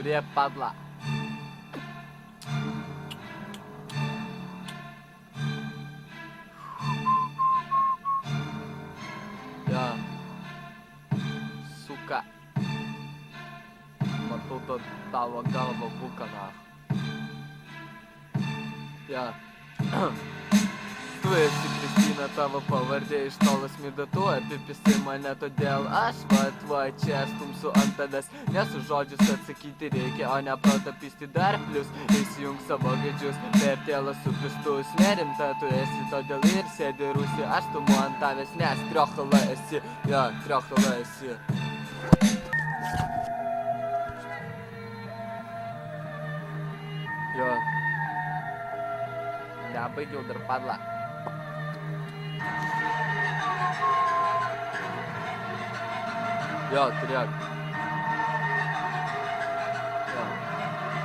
kurie padla. Ja. Suka. Matau tavo galvą bukaną. Ja. Tu esi Kristina, tavo pavardė iš tolo smirda, tu apipisi mane, todėl aš va čia stumsiu ant tavęs, nes už žodžius atsakyti reikia, o ne protą pisti dar plius, įsijung savo gaidžius, per tėlą supistus, nerimta tu esi, todėl ir sėdi rūsi, aš stumu ant tavęs, nes triochala esi, ja, triochala esi. Jo. Nebaigiau dar padla. Jo, turėk.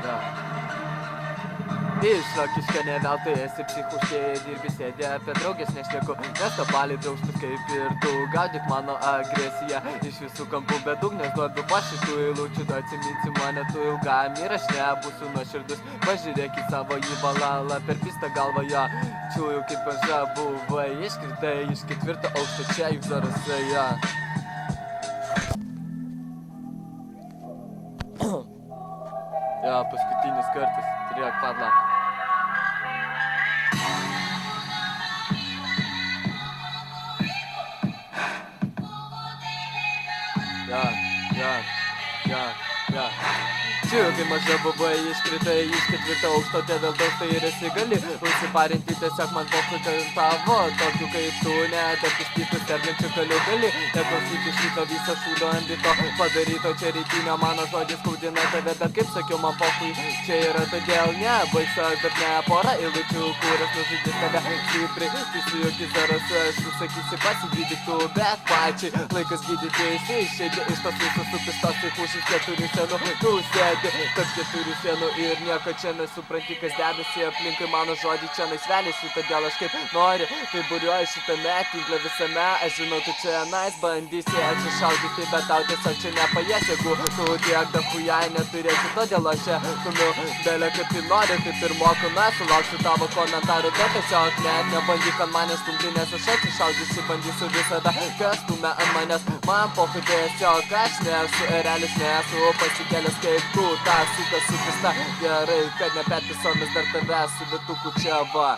Jo. Išrokiška ne veltui esi psichuškėje dirbi, sėdė apie draugės nešneku, nes to baliai draustus kaip ir tu, gaudyk mano agresiją iš visų kampų, bet dugnes duodu po šitų eilučių, tu atsiminsi mane, tu ilgam ir aš nebūsiu nuoširdus, pažiūrėk į savo įvalalą, per pistą galvą jo, čiūju kaip aža buvai, iškritai iš 4 aukšto čia juk Zarasai, jo. Jo, paskutinis kartas, turėk padlą. Ja. Čiūju, kai maža buvai, iškritai iš 4 aukšto, te vėl daug tai ir esi gali užsiparinti, tiesiog man pohui tavo, tokių kaip tu, net apistytų sergančių kalių gali, neklausyti šito viso šūdo ambito padaryto čia rytinio, mano žodžiai skaudina tave, bet kaip sakiau, man pohui čia yra, todėl nebaigsiu aš, bet ne pora eilučių, kurias nužudys tave stipriai, tai su jokiais Zarasų aš susakysi pasigydyk tu, bet pačiai laikas gydytis, išeiti iš tos visos supistos įkūšis 4 senų, tu sėdi tarp 4 sienų ir nieko čia nesupranti, kas dedasi aplinkui, mano žodžiai čia naisvelėsi, todėl aš kaip nori, tai buriuoju šitame tinkle visame, aš žinau, tu čia nais bandysi atsišaudyti, bet tau tiesiog čia nepajės, jeigu tu tiek dachujai neturėsi, todėl aš čia tumiu belė kaip tai nori, taip ir moku, na, sulauksiu tavo komentarų, bet tiesiog net nebandyk ant manęs stumti, nes aš atsišaudysiu, bandysiu visada, kas stumia ant manęs, man pohui tiesiog, aš nesu erelis, nesu pasikėlęs kaip tu, ta suka supista, gerai, kad neperpisomis dar tave su vituku čia va.